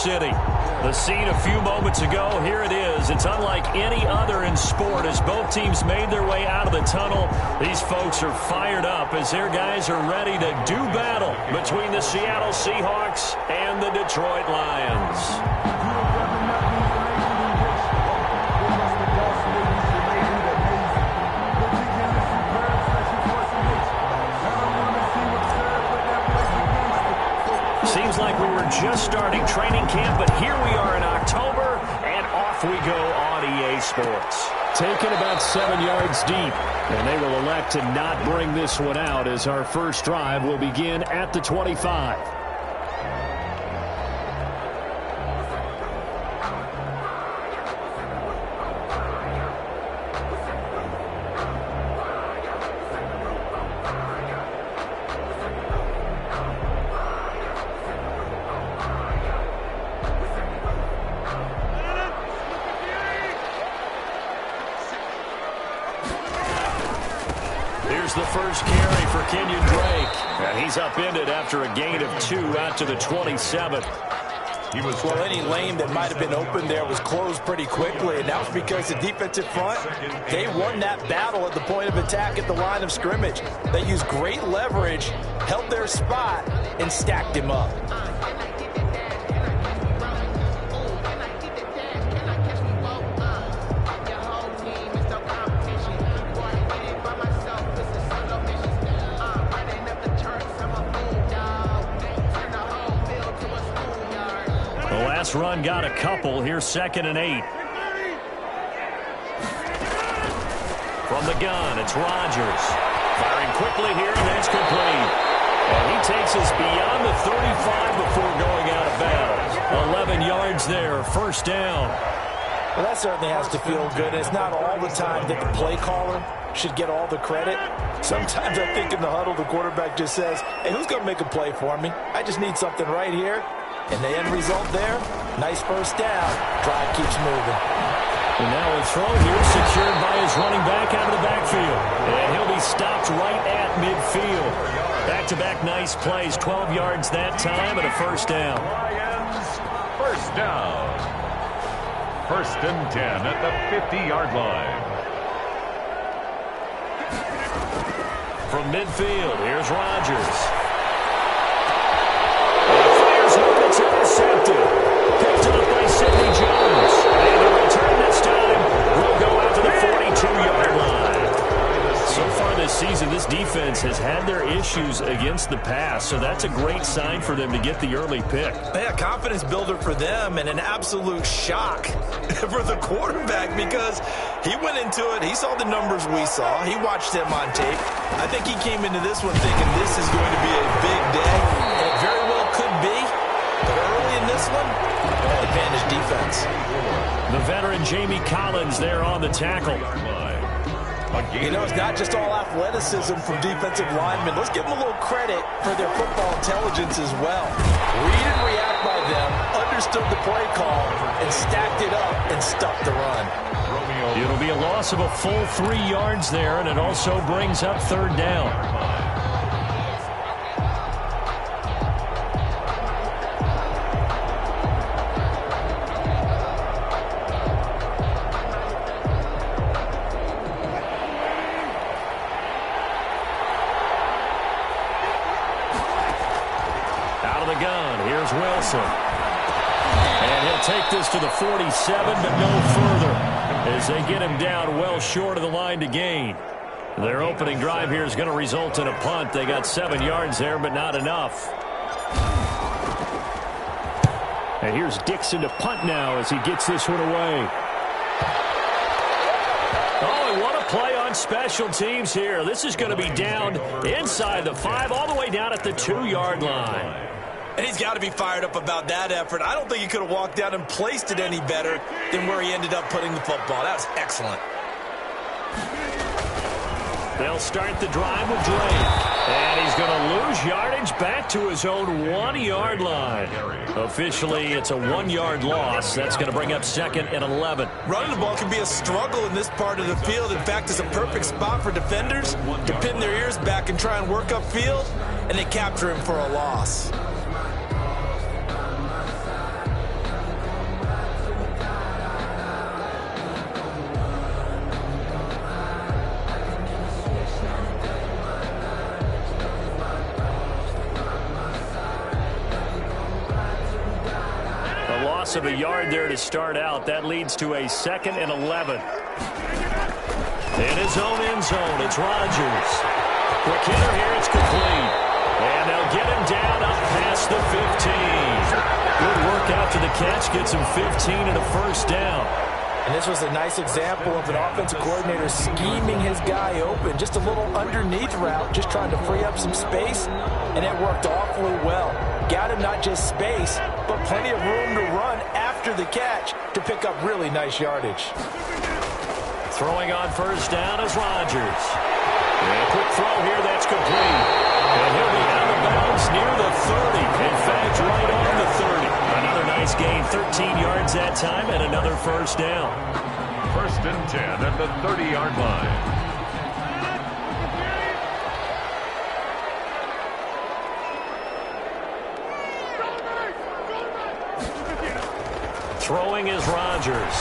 City. The scene a few moments ago, here it is. It's unlike any other in sport as both teams made their way out of the tunnel. These folks are fired up as their guys are ready to do battle between the Seattle Seahawks and the Detroit Lions. Seems like we were just starting training camp, but here we are in October, and off we go on EA Sports. Taken about 7 yards deep, and they will elect to not bring this one out as our first drive will begin at the 25. The first carry for Kenyon Drake. And he's upended after a gain of 2 out to the 27th. Well, any lane that might have been open there was closed pretty quickly, and that was because the defensive front, they won that battle at the point of attack at the line of scrimmage. They used great leverage, held their spot, and stacked him up. Run got a couple. Here's 2nd and 8. From the gun, it's Rodgers. Firing quickly here, and that's complete. And he takes us beyond the 35 before going out of bounds. 11 yards there, first down. Well, that certainly has to feel good. It's not all the time that the play caller should get all the credit. Sometimes I think in the huddle, the quarterback just says, hey, who's going to make a play for me? I just need something right here. And the end result there, nice first down. Drive keeps moving. And now a throw here secured by his running back out of the backfield. And he'll be stopped right at midfield. Back-to-back nice plays, 12 yards that time and a first down. Lions, first down. 1st and 10 at the 50-yard line. From midfield, here's Rodgers. It's intercepted. Picked up by Sidney Jones. And the return this time will go out to the 42-yard line. So far this season, this defense has had their issues against the pass, so that's a great sign for them to get the early pick. Yeah, confidence builder for them and an absolute shock for the quarterback because he went into it. He saw the numbers we saw. He watched them on tape. I think he came into this one thinking this is going to be a big day, and it very well could be. But early in this one, advantage defense. The veteran Jamie Collins there on the tackle. You know, it's not just all athleticism from defensive linemen. Let's give them a little credit for their football intelligence as well. Read and react by them, understood the play call, and stacked it up and stuffed the run. It'll be a loss of a full 3 yards there, and it also brings up 3rd down. And he'll take this to the 47, but no further as they get him down well short of the line to gain. Their opening drive here is going to result in a punt. They got 7 yards there, but not enough. And here's Dixon to punt now as he gets this one away. Oh, and what a play on special teams here. This is going to be down inside the 5, all the way down at the 2-yard line. And he's got to be fired up about that effort. I don't think he could have walked down and placed it any better than where he ended up putting the football. That was excellent. They'll start the drive with Drake. And he's going to lose yardage back to his own 1-yard line. Officially, it's a 1-yard loss. That's going to bring up 2nd and 11. Running the ball can be a struggle in this part of the field. In fact, it's a perfect spot for defenders to pin their ears back and try and work upfield, and they capture him for a loss. loss of a yard there to start out. That leads to a 2nd and 11. In his own end zone, it's Rodgers. Quick hitter here, it's complete. And they'll get him down up past the 15. Good work after the catch, gets him 15 and a first down. And this was a nice example of an offensive coordinator scheming his guy open. Just a little underneath route, just trying to free up some space, and it worked awfully well. Got him not just space, but plenty of room to run after the catch to pick up really nice yardage. Throwing on first down is Rodgers. And a quick throw here, that's complete. And he'll be out of bounds near the 30. In fact, right on the 30. Another nice gain, 13 yards that time, and another first down. 1st and 10 at the 30-yard line. Throwing is Rodgers.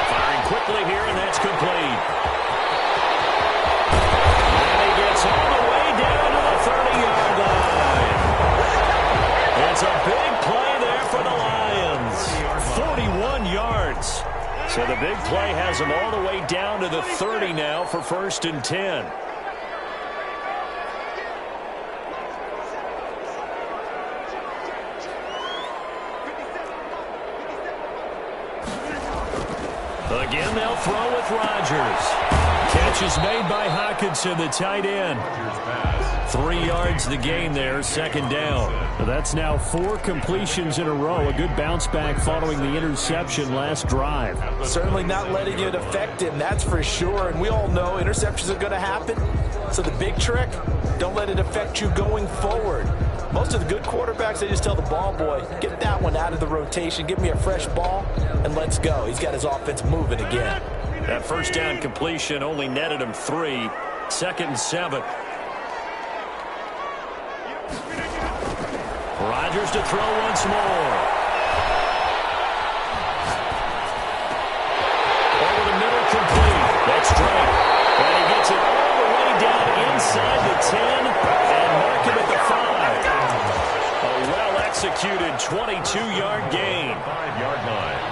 Firing quickly here, and that's complete. And he gets all the way down to the 30-yard line. It's a big play there for the Lions. 41 yards. So the big play has them all the way down to the 30 now for 1st and 10. Again, they'll throw with Rodgers. Catch is made by Hockenson, the tight end. 3 yards the gain there, 2nd down. That's now 4 completions in a row. A good bounce back following the interception last drive. Certainly not letting it affect him, that's for sure. And we all know interceptions are going to happen. So the big trick, don't let it affect you going forward. Most of the good quarterbacks, they just tell the ball boy, get that one out of the rotation, give me a fresh ball, and let's go. He's got his offense moving again. That first down completion only netted him 3. 2nd and 7. Rodgers to throw once more. Over the middle, complete. That's Drake. And he gets it all the way down inside the 10 and mark him at the 5. A well-executed 22-yard gain. 5-yard line.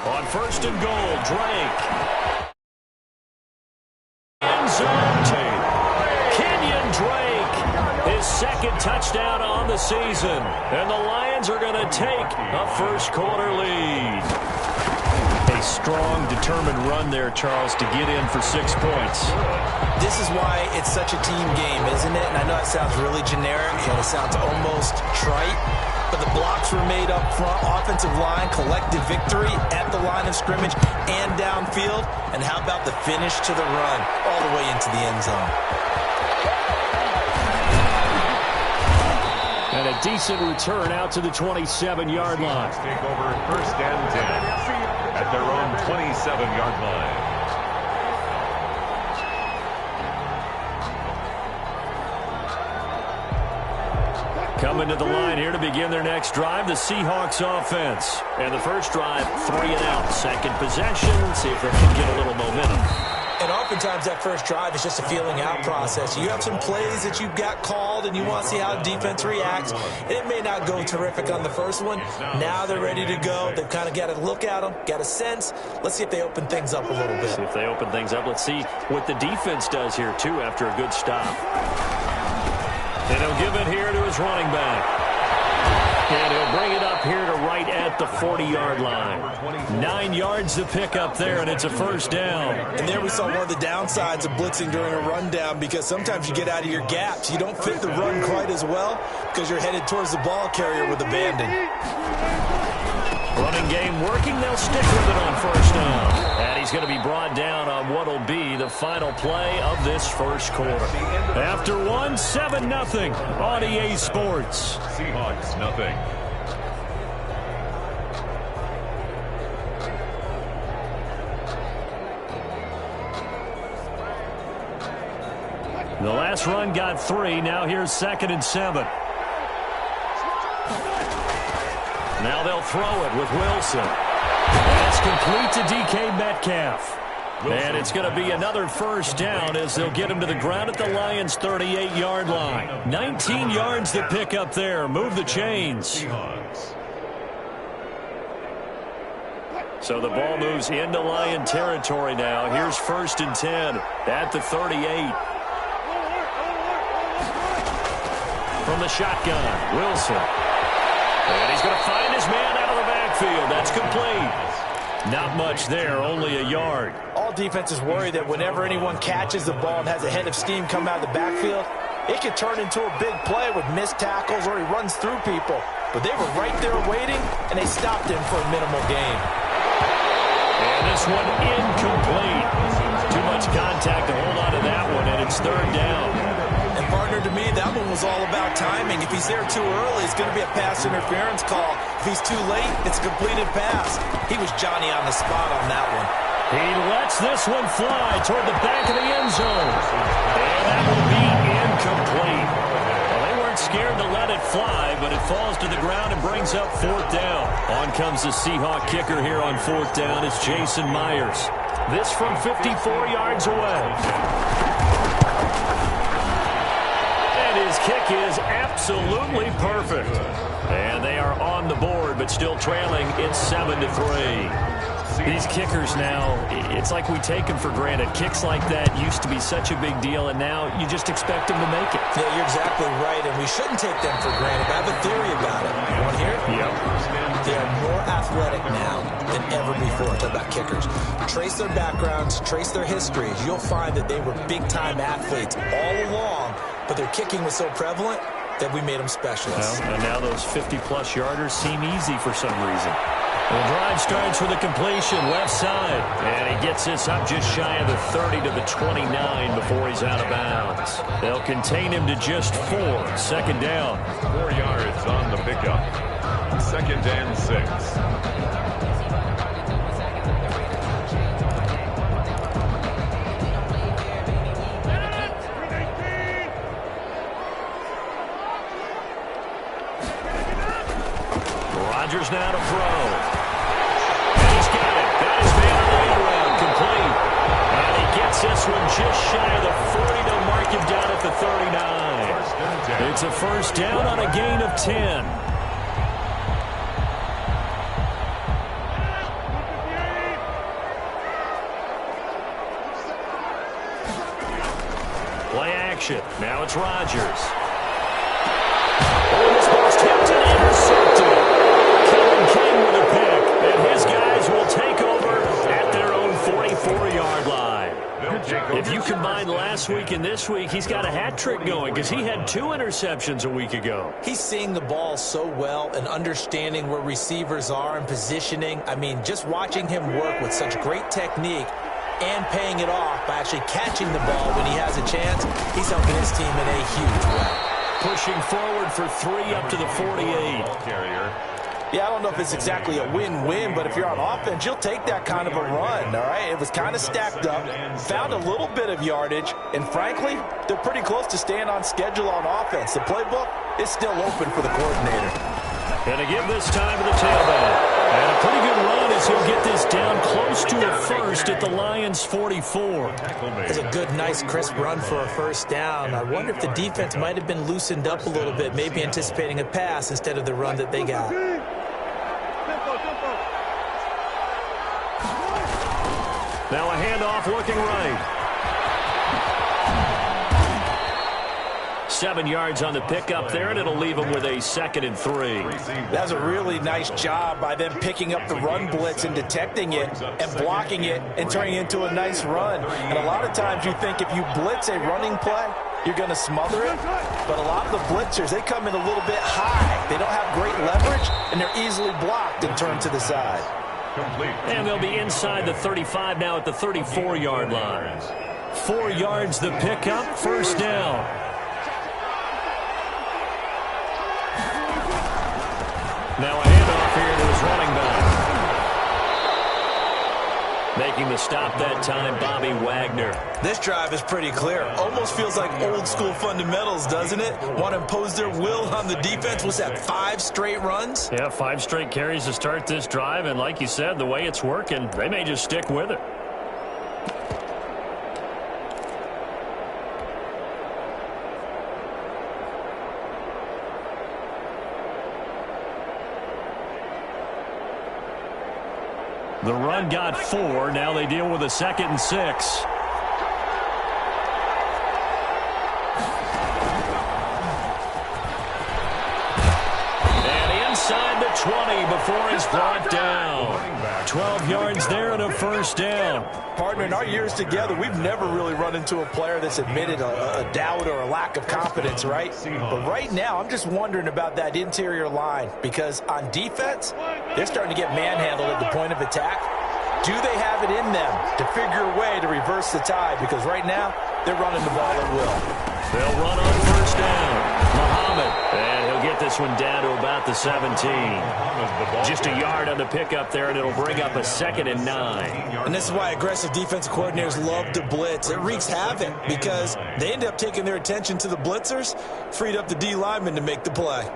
On 1st and goal, Drake. End zone tape. Kenyon Drake, his 2nd touchdown on the season. And the Lions are going to take a first-quarter lead. A strong, determined run there, Charles, to get in for 6 points. This is why it's such a team game, isn't it? And I know it sounds really generic, and it sounds almost trite. But the blocks were made up front, offensive line, collective victory at the line of scrimmage and downfield. And how about the finish to the run all the way into the end zone? And a decent return out to the 27-yard line. Take over 1st and 10 at their own 27-yard line. Coming to the line here to begin their next drive, the Seahawks offense. And the first drive, 3 and out. 2nd possession, see if they can get a little momentum. And oftentimes that first drive is just a feeling out process. You have some plays that you've got called and you want to see how defense reacts. And it may not go terrific on the first one. Now they're ready to go. They've kind of got to look at them, got a sense. Let's see if they open things up a little bit. See if they open things up. Let's see what the defense does here, too, after a good stop. And he'll give it here to his running back. And he'll bring it up here to right at the 40-yard line. 9 yards to pick up there, and it's a first down. And there we saw one of the downsides of blitzing during a rundown, because sometimes you get out of your gaps. You don't fit the run quite as well because you're headed towards the ball carrier with abandon. Running game working. They'll stick with it on first down. And he's going to be brought down on what will be the final play of this first quarter. After 7-0 on EA Sports. Seahawks, nothing. The last run got 3. Now here's 2nd and 7. Now they'll throw it with Wilson. That's complete. complete to DK Metcalf. And it's going to be another first down as they'll get him to the ground at the Lions' 38-yard line. 19 yards to pick up there. Move the chains. So the ball moves into Lion territory now. Here's 1st and 10 at the 38. From the shotgun, Wilson. And he's going to find his man out of the backfield. That's complete. Not much there, only a yard. All defenses worry that whenever anyone catches the ball and has a head of steam come out of the backfield, it could turn into a big play with missed tackles or he runs through people. But they were right there waiting, and they stopped him for a minimal gain. And this one incomplete. Too much contact to hold on to that one, and it's 3rd down. And partner, to me, that one was all about timing. If he's there too early, it's going to be a pass interference call. If he's too late, it's a completed pass. He was Johnny on the spot on that one. He lets this one fly toward the back of the end zone. And that will be incomplete. Well, they weren't scared to let it fly, but it falls to the ground and brings up 4th down. On comes the Seahawk kicker here on 4th down. It's Jason Myers. This from 54 yards away. His kick is absolutely perfect. And they are on the board, but still trailing. It's 7-3. These kickers now, it's like we take them for granted. Kicks like that used to be such a big deal, and now you just expect them to make it. Yeah, you're exactly right, and we shouldn't take them for granted. I have a theory about it. You want to hear it? Yep. They are more athletic now than ever before. Talk about kickers. Trace their backgrounds, trace their histories. You'll find that they were big-time athletes all along, but their kicking was so prevalent that we made them specialists. Well, and now those 50-plus yarders seem easy for some reason. The drive starts with a completion left side, and he gets this up just shy of the 30 to the 29 before he's out of bounds. They'll contain him to just 4. 2nd down. 4 yards on the pickup. 2nd and 6. Rodgers now to throw. And he's got it. Got his man on the end around. Complete. And he gets this one just shy of the 40 to mark him down at the 39. It's a 1st down on a gain of 10. Play action. Now it's Rodgers. Oh, this ball's tipped and intercepted. King with a pick, and his guys will take over at their own 44-yard line. If you combine last week and this week, he's got a hat trick going because he had 2 interceptions a week ago. He's seeing the ball so well and understanding where receivers are and positioning. I mean, just watching him work with such great technique and paying it off by actually catching the ball when he has a chance, he's helping his team in a huge way. Pushing forward for 3 up to the 48. Yeah, I don't know if it's exactly a win-win, but if you're on offense, you'll take that kind of a run, all right? It was kind of stacked up, found a little bit of yardage, and frankly, they're pretty close to staying on schedule on offense. The playbook is still open for the coordinator. And to give this time to the tailback. And a pretty good run as he'll get this down close to a 1st at the Lions' 44. It's a good, nice, crisp run for a 1st down. I wonder if the defense might have been loosened up a little bit, maybe anticipating a pass instead of the run that they got. Now a handoff looking right. 7 yards on the pickup there, and it'll leave him with a 2nd and 3. That's a really nice job by them picking up the run blitz and detecting it and blocking it and turning it into a nice run. And a lot of times you think if you blitz a running play, you're going to smother it. But a lot of the blitzers, they come in a little bit high. They don't have great leverage, and they're easily blocked and turned to the side. And they'll be inside the 35 now at the 34-yard line. 4 yards the pickup, 1st down. Now a handoff here to his running back. Making the stop that time, Bobby Wagner. This drive is pretty clear. Almost feels like old school fundamentals, doesn't it? Want to impose their will on the defense. What's that, 5 straight runs? Yeah, 5 straight carries to start this drive. And like you said, the way it's working, they may just stick with it. The run got 4. Now they deal with a 2nd and 6. And inside the 20 before he's brought down. 12 yards there and a first down. Partner, in our years together, we've never really run into a player that's admitted a doubt or a lack of confidence, right? But right now, I'm just wondering about that interior line because on defense, they're starting to get manhandled at the point of attack. Do they have it in them to figure a way to reverse the tide? Because right now, they're running the ball at will. They'll run on first down. Muhammad, and he'll get this one down to about the 17. Just a yard on the pickup there, and it'll bring up a 2nd and 9. And this is why aggressive defensive coordinators love to blitz. It wreaks havoc because they end up taking their attention to the blitzers, freed up the D lineman to make the play.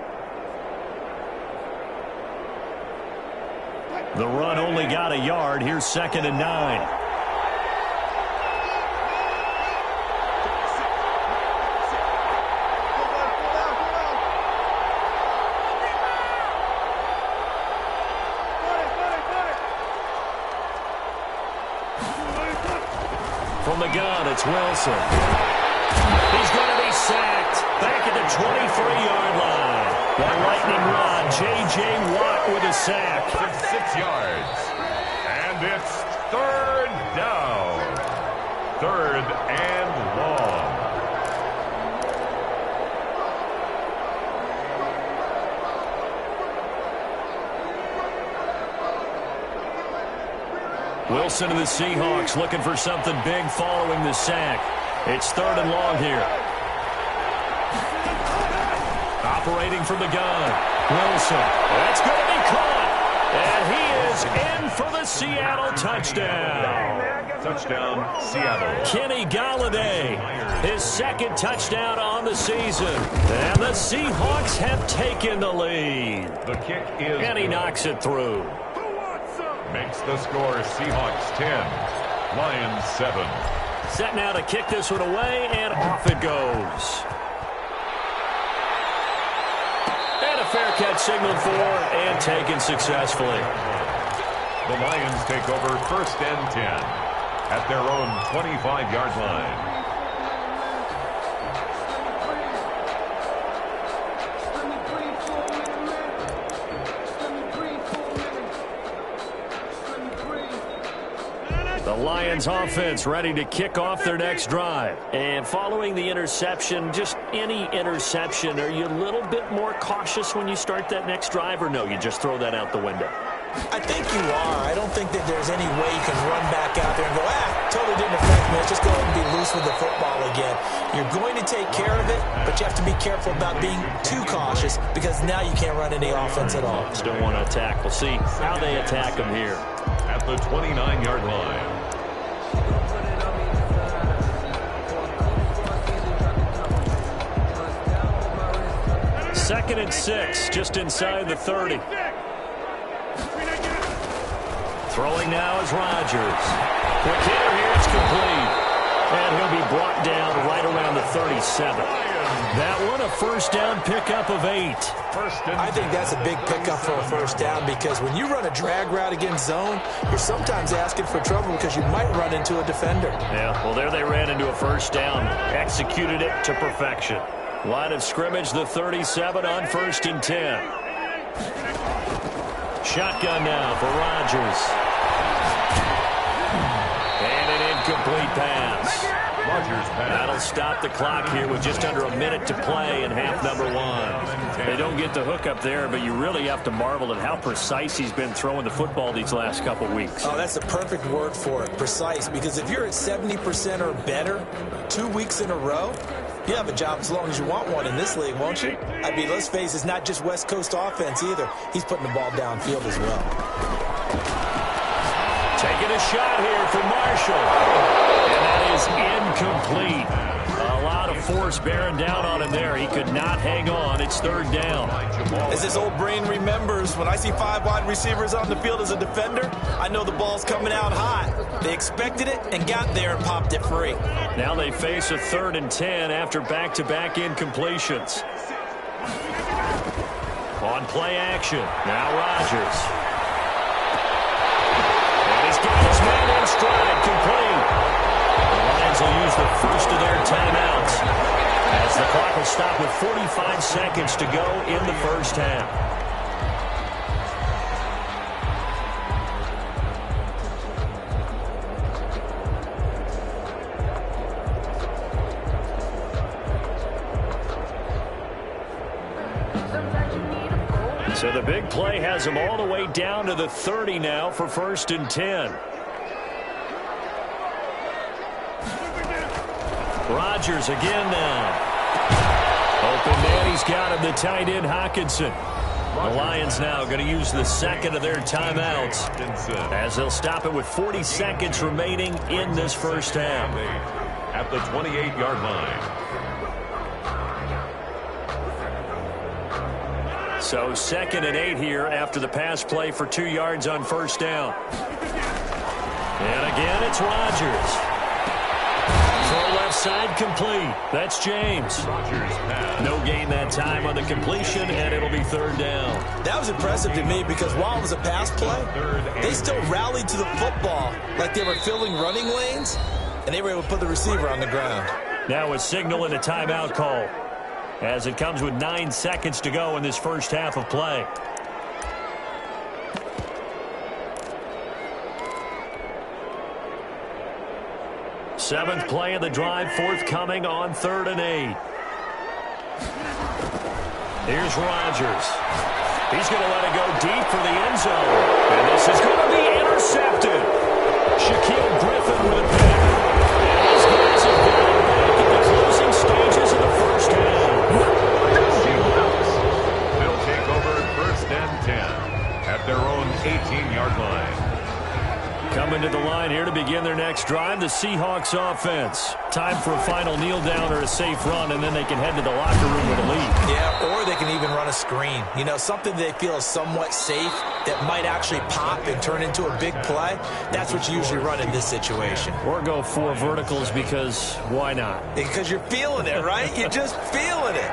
The run only got a yard. Here's 2nd and 9. From the gun, it's Wilson. He's going to be sacked. Back at the 23-yard line. The lightning rod, J.J. Watt with a sack. 6 yards. And it's 3rd down. 3rd and long. Wilson and the Seahawks looking for something big following the sack. It's 3rd and long here. Operating from the gun. Wilson. That's going to be caught. And he is in for the Seattle touchdown. Touchdown, Seattle. Kenny Galladay, his 2nd touchdown on the season. And the Seahawks have taken the lead. The kick is And he knocks it through. Makes the score Seahawks 10, Lions 7. Set now to kick this one away, and off it goes. And a fair catch signaled for and taken successfully. The Lions take over 1st and 10 at their own 25-yard line. The Lions offense ready to kick off their next drive. And following the interception, just any interception, are you a little bit more cautious when you start that next drive, or no, you just throw that out the window? I think you are. I don't think that there's any way you can run back out there and go, totally didn't affect me. Let's just go ahead and be loose with the football again. You're going to take care of it, but you have to be careful about being too cautious because now you can't run any offense at all. Still want to attack. We'll see how they attack them here. At the 29-yard line. 2nd and 6, just inside the 30. Throwing now is Rodgers. Quick hitter here, it's complete. And he'll be brought down right around the 37. That one a first down pickup of 8. I think that's a big pickup for a first down because when you run a drag route against zone, you're sometimes asking for trouble because you might run into a defender. Yeah, well, there they ran into a first down. Executed it to perfection. Line of scrimmage, the 37 on 1st and 10. Shotgun now for Rodgers. And an incomplete pass. Rodgers pass. That'll stop the clock here with just under a minute to play in half number 1. They don't get the hook up there, but you really have to marvel at how precise he's been throwing the football these last couple weeks. Oh, that's the perfect word for it, precise, because if you're at 70% or better 2 weeks in a row, you have a job as long as you want one in this league, won't you? I mean, let's face it, it's not just West Coast offense either. He's putting the ball downfield as well. Taking a shot here for Marshall. And that is incomplete. A lot of force bearing down on him there. He could not hang on. It's third down. As his old brain remembers, when I see 5 wide receivers on the field as a defender, I know the ball's coming out hot. They expected it and got there and popped it free. Now they face a 3rd and 10 after back-to-back incompletions. On play action, now Rodgers. And he's got his man in stride, complete. The Lions will use the first of their timeouts as the clock will stop with 45 seconds to go in the first half. So the big play has them all the way down to the 30 now for 1st and 10. Rodgers again now. Open man, he's got him, the tight end Hockenson. The Lions now going to use the second of their timeouts as they'll stop it with 40 seconds remaining in this first half. At the 28-yard line. So 2nd and 8 here after the pass play for 2 yards on first down. And again, it's Rodgers. Throw left side complete. That's James. No gain that time on the completion, and it'll be 3rd down. That was impressive to me because while it was a pass play, they still rallied to the football like they were filling running lanes, and they were able to put the receiver on the ground. Now a signal and a timeout call as it comes with 9 seconds to go in this first half of play. Seventh play of the drive, forthcoming on 3rd and 8. Here's Rodgers. He's going to let it go deep for the end zone. And this is going to be intercepted. Shaquille Griffin with a pick. And these guys have got it back in the closing stages of the first half. They'll take over 1st and 10 at their own 18-yard line. Coming to the line here to begin their next drive, the Seahawks offense. Time for a final kneel down or a safe run, and then they can head to the locker room with a lead. Yeah, or they can even run a screen. You know, something they feel is somewhat safe that might actually pop and turn into a big play. That's what you usually run in this situation. Or go 4 verticals because why not? Because you're feeling it, right? You're just feeling it.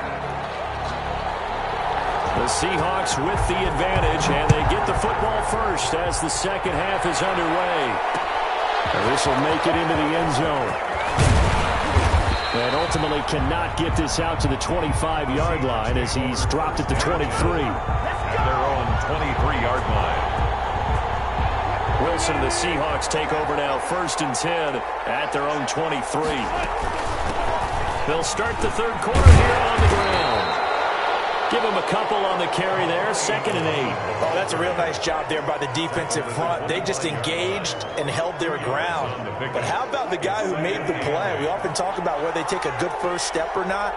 The Seahawks with the advantage, and they get the football first as the second half is underway. And this will make it into the end zone. And ultimately cannot get this out to the 25-yard line as he's dropped it to 23. At their own 23-yard line. Wilson and the Seahawks take over now, 1st and 10 at their own 23. They'll start the third quarter here on the ground. Give him a couple on the carry there, 2nd and 8. Oh, that's a real nice job there by the defensive front. They just engaged and held their ground. But how about the guy who made the play? We often talk about whether they take a good first step or not.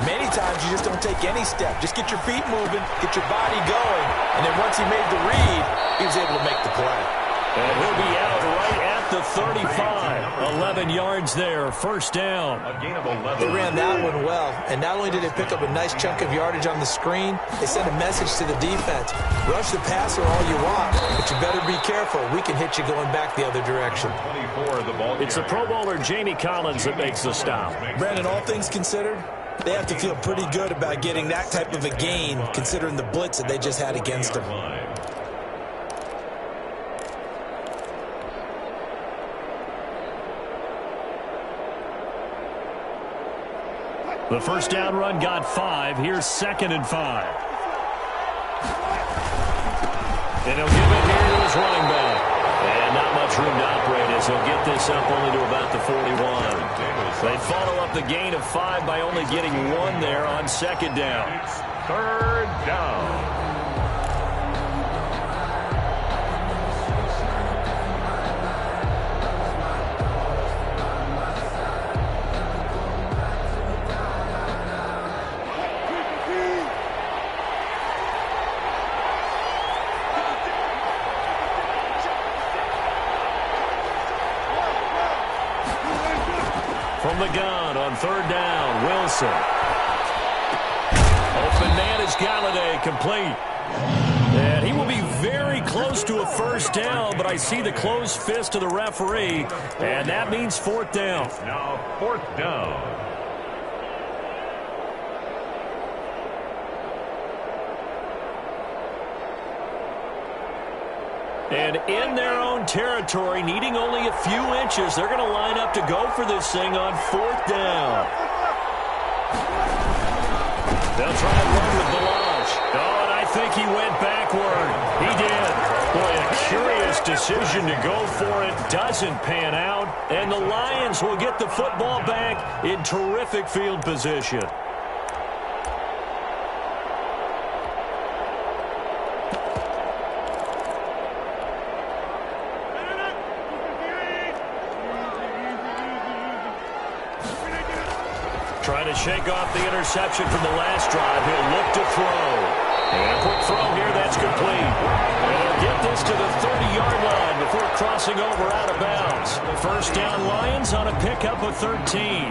Many times you just don't take any step. Just get your feet moving, get your body going, and then once he made the read, he was able to make the play. And he'll be out right at the 35. 11 yards there, first down. A gain of 11. They ran that one well, and not only did they pick up a nice chunk of yardage on the screen, they sent a message to the defense. Rush the passer all you want, but you better be careful. We can hit you going back the other direction. 24 of the ball. It's the Pro Bowler Jamie Collins that makes the stop. Brandon, all things considered, they have to feel pretty good about getting that type of a gain, considering the blitz that they just had against them. The first down run got 5. Here's 2nd and 5. And he'll give it here to his running back. And not much room to operate as he'll get this up only to about the 41. They follow up the gain of 5 by only getting 1 there on 2nd down. It's 3rd down. From the gun on third down, Wilson. Open man is Galladay, complete. And he will be very close to a first down, but I see the closed fist of the referee, and that means fourth down. Now fourth down. And in their own territory, needing only a few inches, they're going to line up to go for this thing on fourth down. They'll try and run with Balazs. Oh, and I think he went backward. He did. Boy, a curious decision to go for it. Doesn't pan out. And the Lions will get the football back in terrific field position. Trying to shake off the interception from the last drive. He'll look to throw. And a quick throw here, that's complete. And he'll get this to the 30-yard line before crossing over out of bounds. First down Lions on a pickup of 13.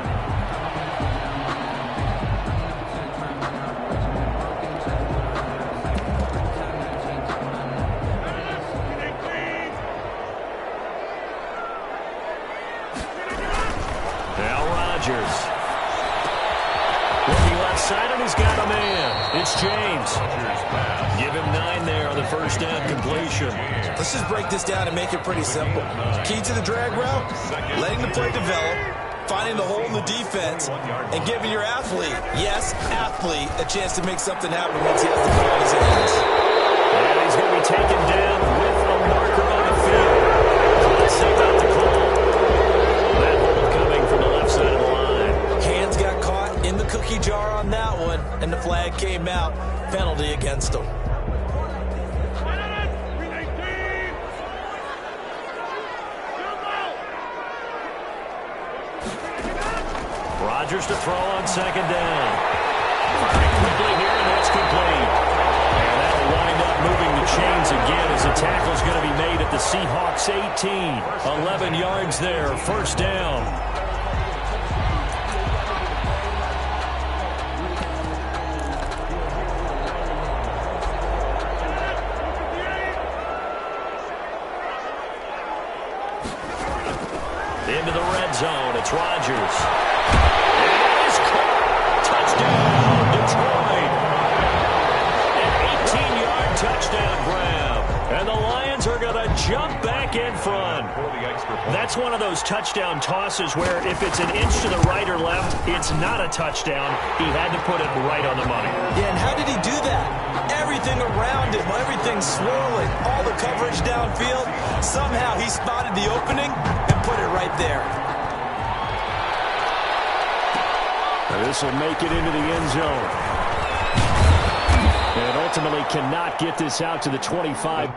Now Rodgers. Looking left side, and he's got a man. It's James. Give him 9 there on the first down completion. Let's just break this down and make it pretty simple. Key to the drag route, letting the play develop, finding the hole in the defense, and giving your athlete, yes, athlete, a chance to make something happen once he has the ball in his hands. And he's going to be taken down with a marker on the field. So let's see about the call. That hold coming from the left side of the line. Hands got caught in the cookie jar on that one, and the flag came out. Penalty against him. Rodgers to throw on second down. Firing quickly here, and that's complete. And that'll wind up moving the chains again as the tackle's going to be made at the Seahawks 18. 11 yards there, first down. Into the red zone, it's Rodgers. And it is caught. Touchdown, Detroit. An 18-yard touchdown grab. And the Lions are going to jump back in front. That's one of those touchdown tosses where if it's an inch to the right or left, it's not a touchdown. He had to put it right on the money. Yeah, and how did he do that? Everything around him, everything swirling, all the coverage downfield. Somehow he spotted the opening and put it right there. This will make it into the end zone. And ultimately cannot get this out to the 25.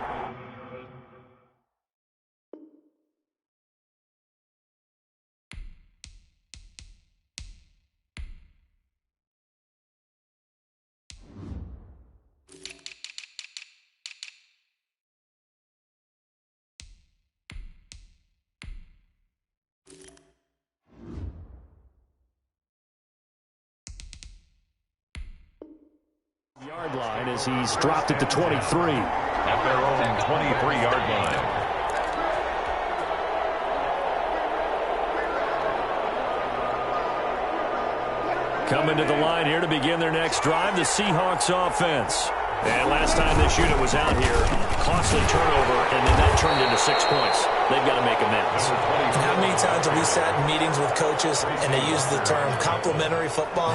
Yard line as he's dropped at the 23. At their own 23-yard line. Coming to the line here to begin their next drive, the Seahawks offense. And last time this unit was out here, costly turnover, and then that turned into 6 points. They've got to make amends. How many times have we sat in meetings with coaches and they use the term complementary football?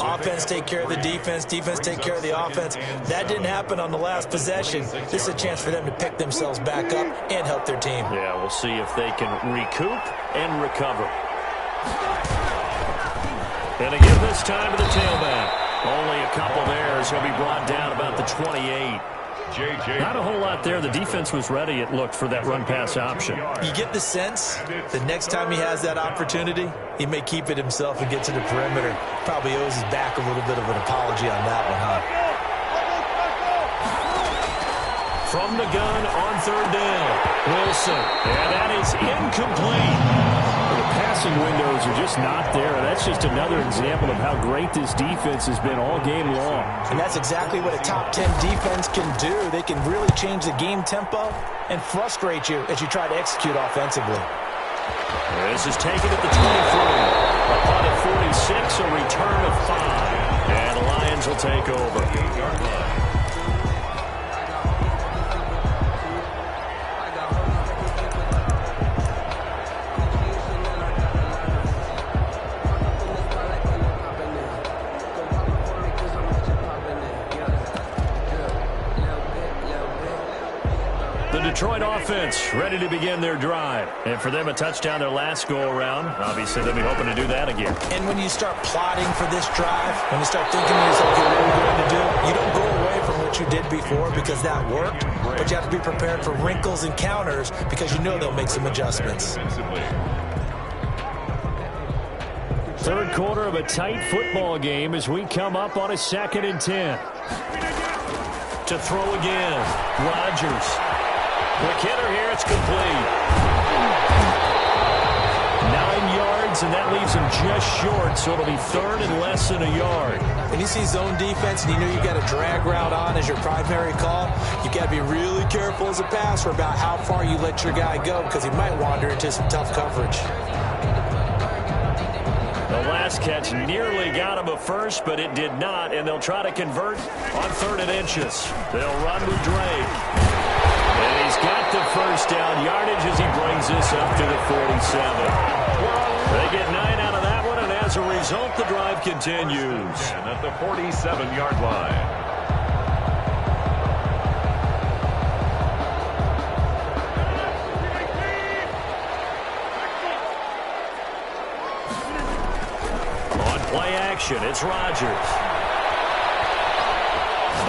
Offense take care of the defense, defense take care of the offense. That didn't happen on the last possession. This is a chance for them to pick themselves back up and help their team. Yeah, we'll see if they can recoup and recover. And again this time to the tailback. Only a couple there as he'll be brought down about the 28. Not a whole lot there. The defense was ready, it looked, for that run-pass option. You get the sense that next time he has that opportunity, he may keep it himself and get to the perimeter. Probably owes his back a little bit of an apology on that one, huh? From the gun on third down, Wilson. And that is incomplete. The pass passing windows are just not there. That's just another example of how great this defense has been all game long. And that's exactly what a top 10 defense can do. They can really change the game tempo and frustrate you as you try to execute offensively. This is taken at the 23. A punt at 46, a return of 5. And the Lions will take over. Detroit offense ready to begin their drive. And for them, a touchdown their last go-around. Obviously, they'll be hoping to do that again. And when you start plotting for this drive, when you start thinking to yourself, what are we going to do? You don't go away from what you did before because that worked, but you have to be prepared for wrinkles and counters because you know they'll make some adjustments. Third quarter of a tight football game as we come up on a 2nd and 10. To throw again, Rodgers. Quick hitter here, it's complete. 9 yards, and that leaves him just short, so it'll be 3rd and less than a yard. When you see zone defense and you know you've got a drag route on as your primary call, you've got to be really careful as a passer about how far you let your guy go because he might wander into some tough coverage. The last catch nearly got him a first, but it did not, and they'll try to convert on 3rd and inches. They'll run with Drake. And he's got the first down yardage as he brings this up to the 47. They get 9 out of that one, and as a result, the drive continues. And at the 47-yard line. On play action, it's Rodgers.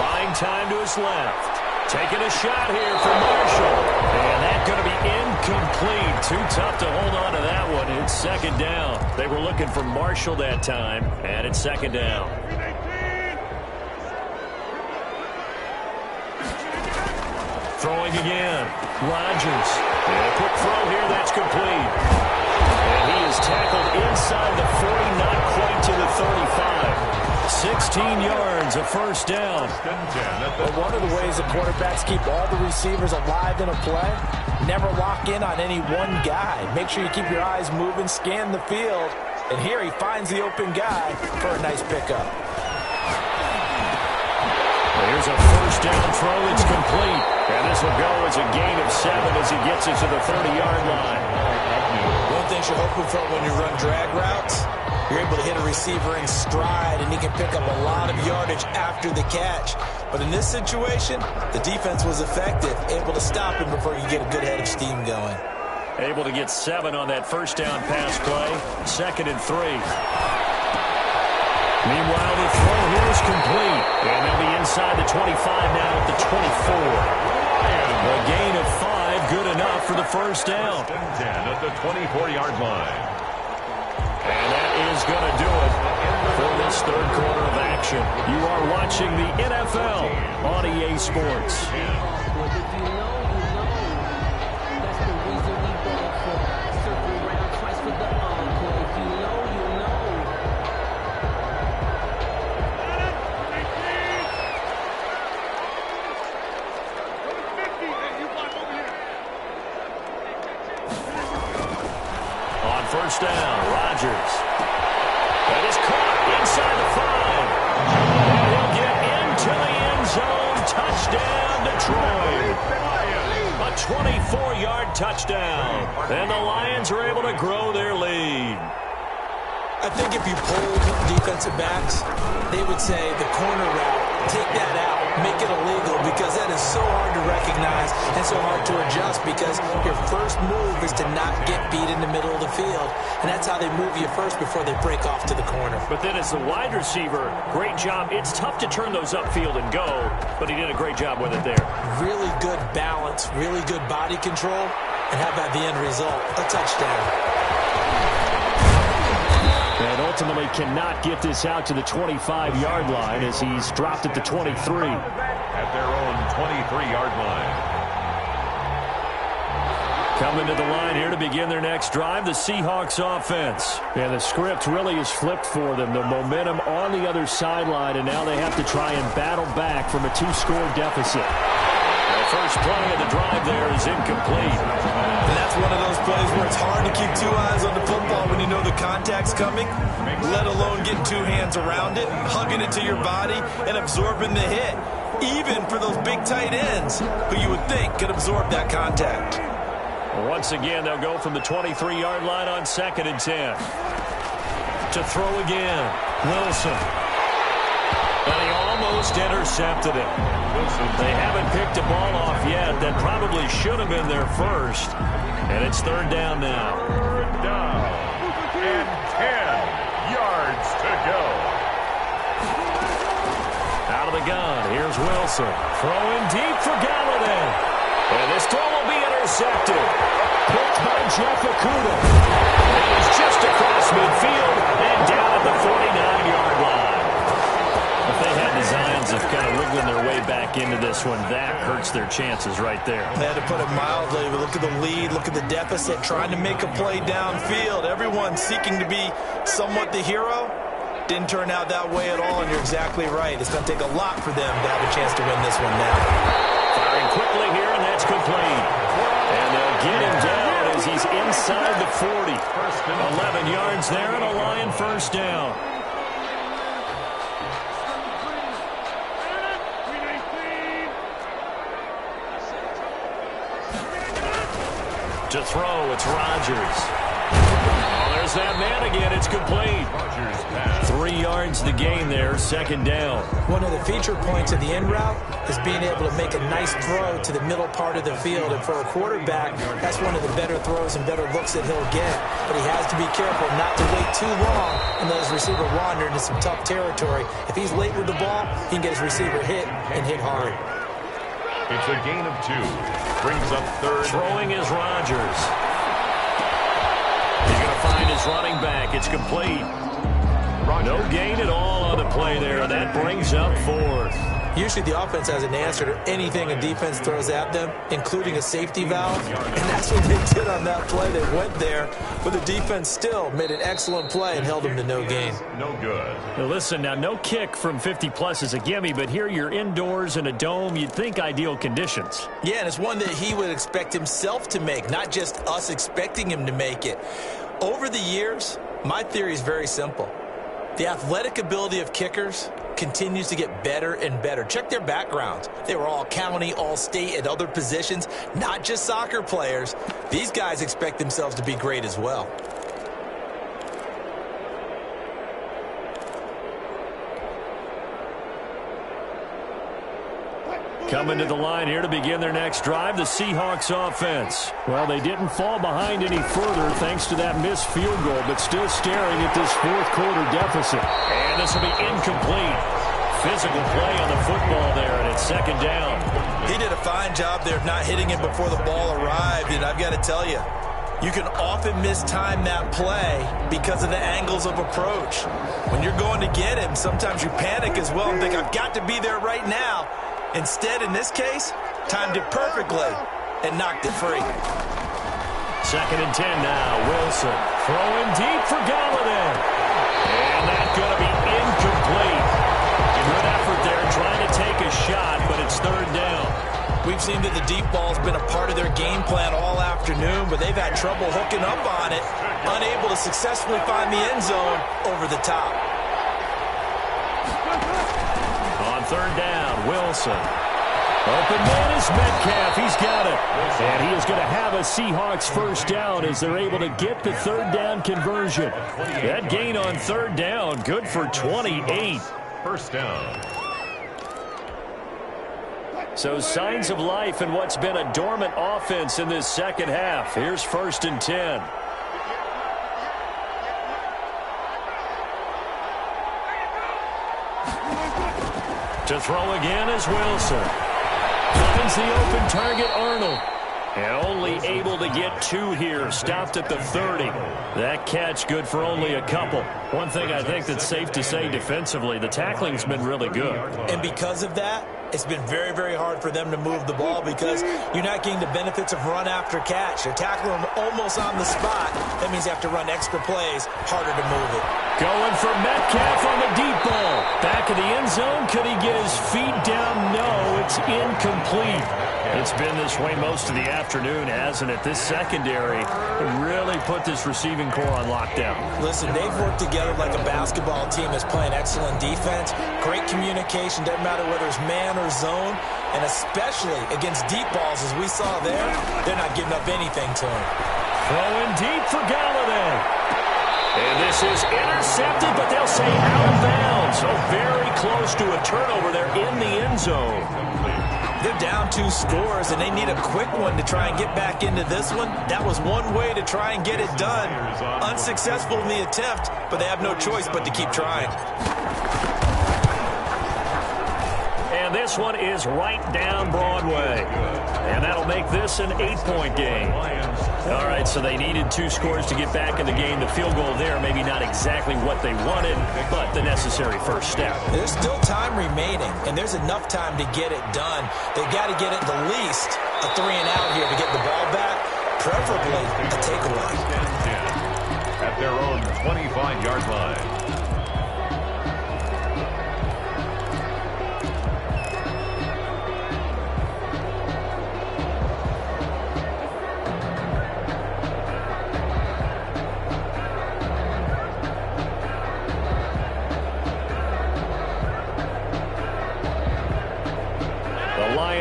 Buying time to his left. Taking a shot here for Marshall. And that's going to be incomplete. Too tough to hold on to that one. It's 2nd down. They were looking for Marshall that time, and it's 2nd down. Throwing again. Rodgers. And a quick throw here. That's complete. And he is tackled inside the 40, not quite to the 35. 16 yards, a first down. Well, one of the ways that quarterbacks keep all the receivers alive in a play, never lock in on any one guy. Make sure you keep your eyes moving, scan the field, and here he finds the open guy for a nice pickup. Here's a first down throw. It's complete. And this will go as a gain of 7 as he gets it to the 30-yard line. One thing you're hoping for when you run drag routes, you're able to hit a receiver in stride, and he can pick up a lot of yardage after the catch. But in this situation, the defense was effective, able to stop him before you get a good head of steam going. Able to get 7 on that first down pass play. 2nd and 3. Meanwhile, the throw here is complete. And they'll be inside the 25 now at the 24. A gain of 5, good enough for the first down. 10 at the 24-yard line. And that is going to do it for this third quarter of action. You are watching the NFL on EA Sports. First down, Rodgers. That is caught inside the 5. And he'll get into the end zone. Touchdown, Detroit. A 24-yard touchdown. And the Lions are able to grow their lead. I think if you polled defensive backs, they would say the corner route, take that out, make it illegal, because that is so hard to recognize and so hard to adjust because your first move is to not get beat in the middle of the field. And that's how they move you first before they break off to the corner. But then as the wide receiver, great job. It's tough to turn those upfield and go, but he did a great job with it there. Really good balance, really good body control, and how about the end result? A touchdown. And ultimately cannot get this out to the 25-yard line as he's dropped at the 23. At their own 23-yard line. Coming to the line here to begin their next drive, the Seahawks offense. And the script really is flipped for them. The momentum on the other sideline, and now they have to try and battle back from a 2-score deficit. The first play of the drive there is incomplete. And that's one of those plays where it's hard to keep 2 eyes on the football when you know the contact's coming, let alone getting 2 hands around it, hugging it to your body, and absorbing the hit. Even for those big tight ends who you would think could absorb that contact. Once again, they'll go from the 23-yard line on 2nd and 10. To throw again, Wilson. And he almost intercepted it. They haven't picked a ball off yet. That probably should have been their first. And it's 3rd down now. 3rd down and 10 yards to go. Out of the gun, here's Wilson. Throwing deep for Galladay. And this throw will be intercepted. Picked by Jeff Okudah. And he's just across midfield and down at the 49-yard line. If they had designs of kind of wiggling their way back into this one, that hurts their chances right there. They had to put it mildly, but look at the lead, look at the deficit, trying to make a play downfield. Everyone seeking to be somewhat the hero. Didn't turn out that way at all, and you're exactly right. It's going to take a lot for them to have a chance to win this one now. Firing quickly here, and that's complete. And they'll get him down as he's inside the 40. 11 yards there, and a Lion first down. To throw, it's Rodgers. Oh, there's that man again. It's complete. 3 yards the gain there, 2nd down. One of the feature points of the in route is being able to make a nice throw to the middle part of the field. And for a quarterback, that's one of the better throws and better looks that he'll get. But he has to be careful not to wait too long and let his receiver wander into some tough territory. If he's late with the ball, he can get his receiver hit and hit hard. It's a gain of 2. Brings up 3rd. Throwing is Rodgers. He's going to find his running back. It's complete. No gain at all on the play there. That brings up 4th. Usually the offense has an answer to anything a defense throws at them, including a safety valve. And that's what they did on that play. They went there, but the defense still made an excellent play and held them to no gain. No good. Now listen, now no kick from 50-plus is a gimme, but here you're indoors in a dome. You'd think ideal conditions. Yeah, and it's one that he would expect himself to make, not just us expecting him to make it. Over the years, my theory is very simple. The athletic ability of kickers continues to get better and better. Check their backgrounds. They were all county, all state, at other positions, not just soccer players. These guys expect themselves to be great as well. Coming to the line here to begin their next drive, the Seahawks offense. Well, they didn't fall behind any further thanks to that missed field goal, but still staring at this 4th quarter deficit. And this will be incomplete. Physical play on the football there, and it's 2nd down. He did a fine job there of not hitting him before the ball arrived, and I've got to tell you, you can often mistime that play because of the angles of approach. When you're going to get him, sometimes you panic as well and think, I've got to be there right now. Instead, in this case, timed it perfectly and knocked it free. 2nd and 10 now. Wilson throwing deep for Galladay. And that's going to be incomplete. Good effort there trying to take a shot, but it's 3rd down. We've seen that the deep ball's been a part of their game plan all afternoon, but they've had trouble hooking up on it, unable to successfully find the end zone over the top. On 3rd down, Wilson. Open man is Metcalf. He's got it. And he is going to have a Seahawks first down as they're able to get the 3rd down conversion. That gain on 3rd down, good for 28. First down. So signs of life in what's been a dormant offense in this 2nd half. Here's 1st and 10. To throw again is Wilson. Finds the open target, Arnold. And only able to get 2 here. Stopped at the 30. That catch good for only a couple. One thing I think that's safe to say defensively, the tackling's been really good. And because of that, it's been very, very hard for them to move the ball because you're not getting the benefits of run after catch. They're tackling them almost on the spot. That means you have to run extra plays, harder to move it. Going for Metcalf on the deep ball. Back of the end zone. Could he get his feet down? No, it's incomplete. It's been this way most of the afternoon, hasn't it? This secondary really put this receiving core on lockdown. Listen, they've worked together like a basketball team that's playing excellent defense. Great communication, doesn't matter whether it's man or zone, and especially against deep balls as we saw there, they're not giving up anything to him. Throwing deep for Galladay. And this is intercepted, but they'll say out of bounds. So very close to a turnover there in the end zone. They're down 2 scores, and they need a quick one to try and get back into this one. That was one way to try and get it done. Unsuccessful in the attempt, but they have no choice but to keep trying. And this one is right down Broadway. And that'll make this an 8-point game. All right, so they needed 2 scores to get back in the game. The field goal there, maybe not exactly what they wanted, but the necessary first step. There's still time remaining, and there's enough time to get it done. They got to get at the least a 3-and-out here to get the ball back, preferably a takeaway. At their own 25-yard line.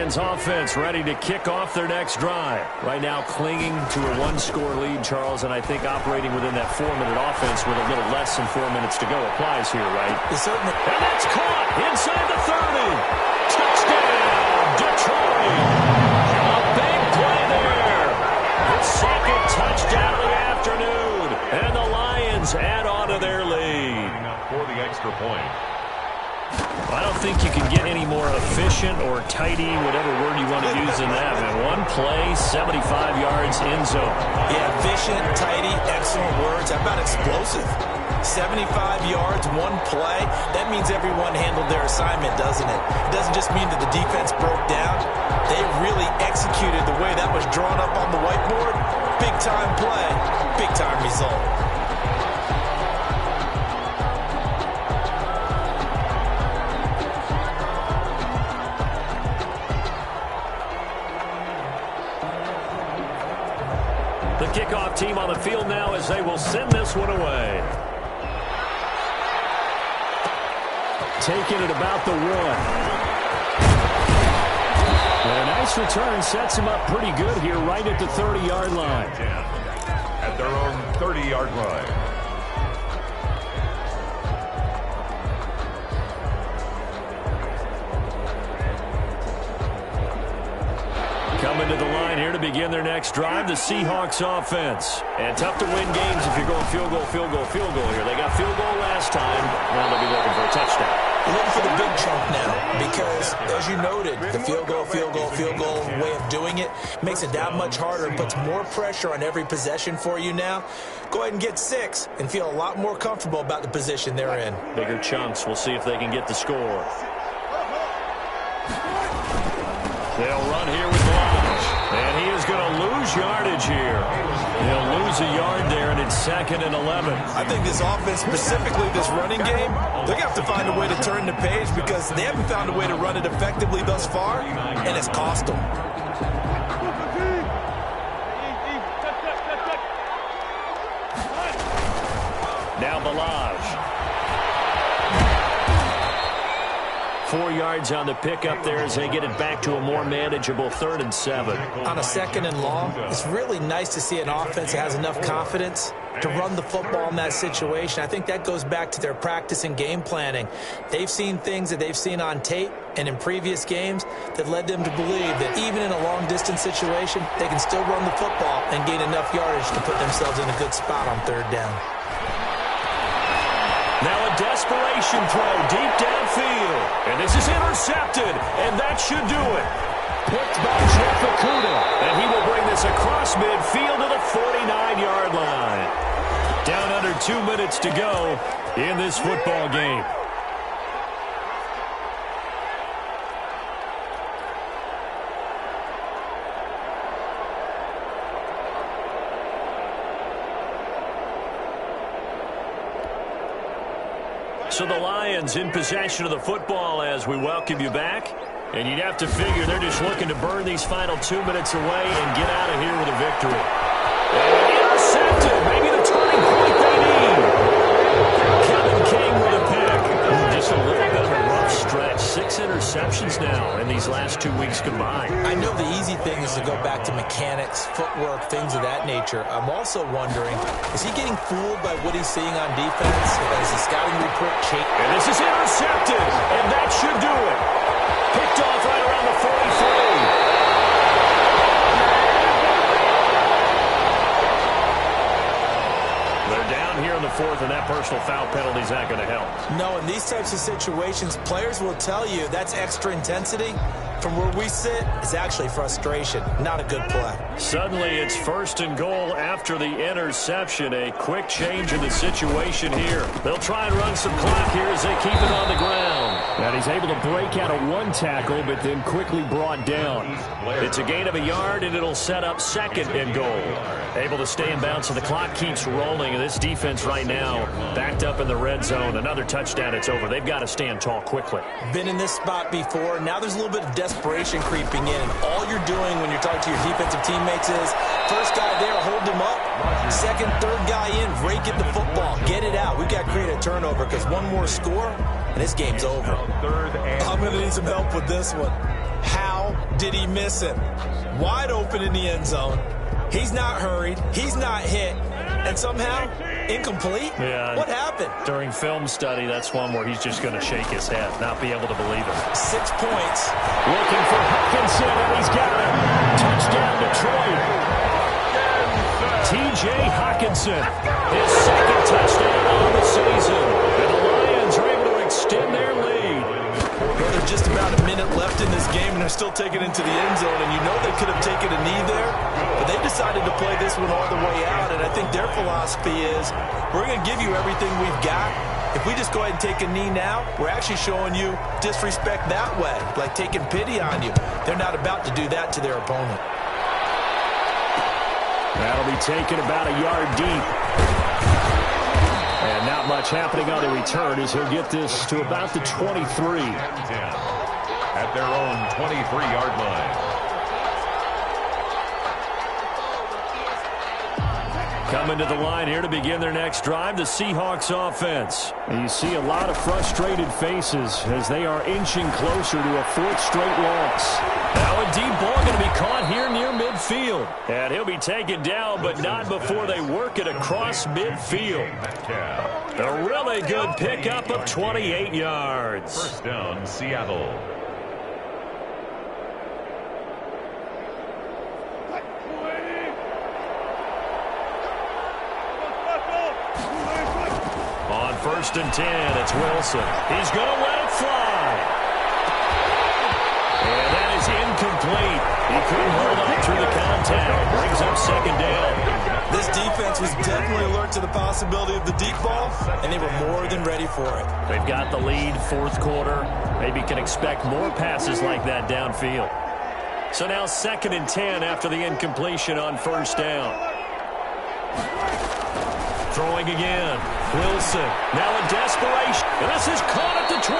Offense ready to kick off their next drive. Right now clinging to a 1-score lead, Charles, and I think operating within that 4-minute offense with a little less than 4 minutes to go applies here, right? Certainly. And that's caught inside the 30. Touchdown, Detroit. A big play there. The second touchdown of the afternoon. And the Lions add on to their lead. For the extra point. I don't think you can get any more efficient or tidy, whatever word you want to use in that. Man, one play, 75 yards in zone. Yeah, efficient, tidy, excellent words. How about explosive? 75 yards, one play. That means everyone handled their assignment, doesn't it? It doesn't just mean that the defense broke down. They really executed the way that was drawn up on the whiteboard. Big-time play, big-time result. The kickoff team on the field now as they will send this one away. Taking it about the 1. And a nice return sets him up pretty good here right at the 30-yard line. At their own 30-yard line. Coming to the line here to begin their next drive, the Seahawks offense. And tough to win games if you're going field goal, field goal, field goal here. They got field goal last time. Now they'll be looking for a touchdown. Looking for the big chunk now because, as you noted, the field goal, field goal, field goal way of doing it makes it that much harder and puts more pressure on every possession for you now. Go ahead and get 6 and feel a lot more comfortable about the position they're in. Bigger chunks. We'll see if they can get the score. They'll run here with Lodge. And he is going to lose yardage here. He'll lose a yard there, and it's 2nd and 11. I think this offense, specifically this running game, they're going to have to find a way to turn the page because they haven't found a way to run it effectively thus far, and it's cost them. Now Balaj. 4 yards on the pickup there as they get it back to a more manageable 3rd and 7. On a 2nd and long, it's really nice to see an offense that has enough confidence to run the football in that situation. I think that goes back to their practice and game planning. They've seen things that they've seen on tape and in previous games that led them to believe that even in a long-distance situation, they can still run the football and gain enough yardage to put themselves in a good spot on 3rd down. Now a desperation throw deep downfield. And this is intercepted, and that should do it. Picked by Jeff Okuda, and he will bring this across midfield to the 49-yard line. Down under 2 minutes to go in this football game. So the Lions in possession of the football as we welcome you back. And you'd have to figure they're just looking to burn these final 2 minutes away and get out of here with a victory. And intercepted. Maybe the turning point they need. Kevin King with a pick. Just a little bit of a rough stretch. 6 interceptions now in these last 2 weeks combined. I know the easy thing is to go back to mechanics, footwork, things of that nature. I'm also wondering, is he getting fooled by what he's seeing on defense? Is the scouting report changed? And this is intercepted, and that should do it. Picked off right around the 43. They're down here in the fourth, and that personal foul penalty is not going to help. No, in these types of situations, players will tell you that's extra intensity. From where we sit, it's actually frustration. Not a good play. Suddenly, it's 1st and goal after the interception. A quick change in the situation here. They'll try and run some clock here as they keep it on the ground. And he's able to break out of one tackle, but then quickly brought down. It's a gain of a yard, and it'll set up 2nd and goal. Able to stay in bounds, and the clock keeps rolling. And this defense right now backed up in the red zone. Another touchdown, it's over. They've got to stand tall quickly. Been in this spot before. Now there's a little bit of desperation creeping in. And all you're doing when you're talking to your defensive teammates is, first guy there, hold him up. Second, third guy in, rake at the football. Get it out. We've got to create a turnover because one more score, and this game's over. I'm going to need some help with this one. How did he miss him? Wide open in the end zone. He's not hurried. He's not hit. And somehow, incomplete? Yeah. What happened? During film study, that's one where he's just going to shake his head, not be able to believe it. 6 points. Looking for Hawkinson, and he's got it. Touchdown, Detroit. T.J. Hawkinson, his 2nd touchdown on the season. And the Lions are able to extend their lead. Well, there's just about a minute left in this game, and they're still taking it into the end zone. And you know they could have taken a knee there, but they decided to play this one all the way out. And I think their philosophy is, we're going to give you everything we've got. If we just go ahead and take a knee now, we're actually showing you disrespect that way, like taking pity on you. They're not about to do that to their opponent. That'll be taken about a yard deep. And not much happening on the return as he'll get this to about the 23. At their own 23-yard line. Coming to the line here to begin their next drive, the Seahawks offense. And you see a lot of frustrated faces as they are inching closer to a 4th straight loss. Now a deep ball going to be caught here near midfield. And he'll be taken down, but not before they work it across midfield. A really good pickup of 28 yards. First down, Seattle. On 1st and 10, it's Wilson. He's going to let it fly. And that is incomplete. He couldn't hold on through the contact. Brings up 2nd down. This defense was definitely alert to the possibility of the deep ball, and they were more than ready for it. They've got the lead, 4th quarter. Maybe can expect more passes like that downfield. So now 2nd and 10 after the incompletion on 1st down. Throwing again. Wilson. Now in desperation. And this is caught at the 20.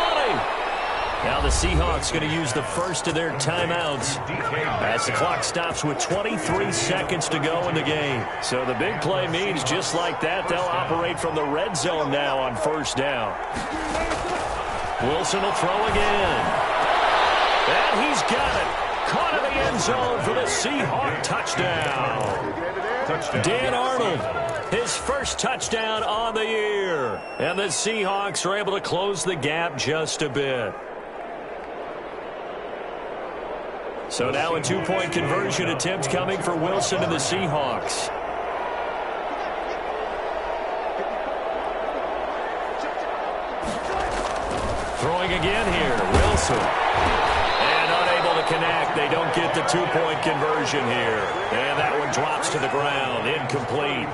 Now the Seahawks going to use the first of their timeouts as the clock stops with 23 seconds to go in the game. So the big play means just like that, they'll operate from the red zone now on 1st down. Wilson will throw again. And he's got it. Caught in the end zone for the Seahawk touchdown. Dan Arnold, his first touchdown on the year. And the Seahawks are able to close the gap just a bit. So now a 2-point conversion attempt coming for Wilson and the Seahawks. Throwing again here, Wilson. And unable to connect. They don't get the 2-point conversion here. And that one drops to the ground. Incomplete.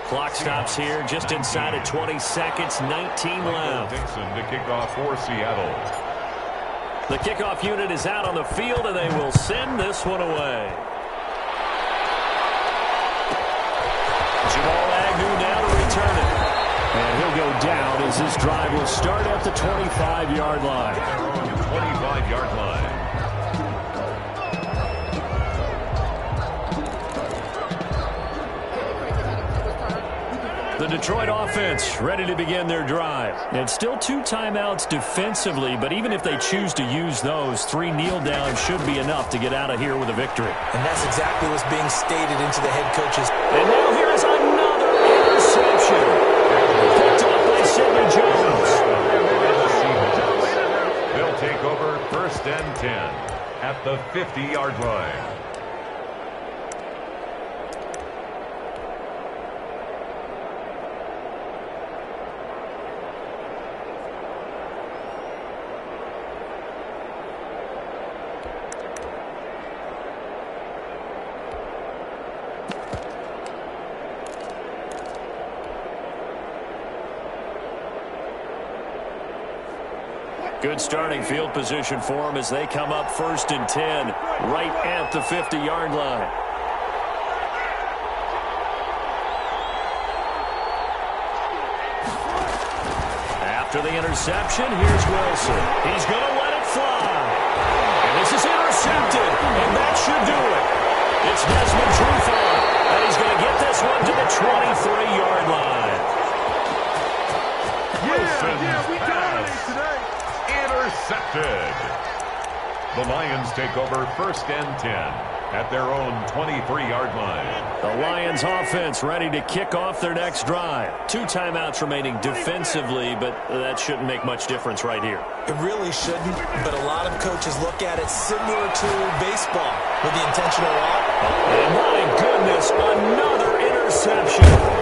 Clock stops here just inside of 20 seconds, 19 left. Dixon to kick off for Seattle. The kickoff unit is out on the field, and they will send this one away. Jamal Agnew now to return it. And he'll go down as this drive will start at the 25-yard line. 25-yard line. The Detroit offense ready to begin their drive. And still 2 timeouts defensively, but even if they choose to use those, 3 kneel downs should be enough to get out of here with a victory. And that's exactly what's being stated into the head coaches. And now here is another interception. Picked up by Sidney Jones. They'll take over 1st and 10 at the 50-yard line. Good starting field position for them as they come up 1st and 10 right at the 50-yard line. After the interception, here's Wilson. He's going to let it fly. And this is intercepted, and that should do it. It's Desmond Trufant, and he's going to get this one to the 23-yard line. We dominate today. Intercepted. The Lions take over 1st and 10 at their own 23-yard line. The Lions offense ready to kick off their next drive. 2 timeouts remaining defensively, but that shouldn't make much difference right here. It really shouldn't, but a lot of coaches look at it similar to baseball with the intentional walk. And my goodness, another interception.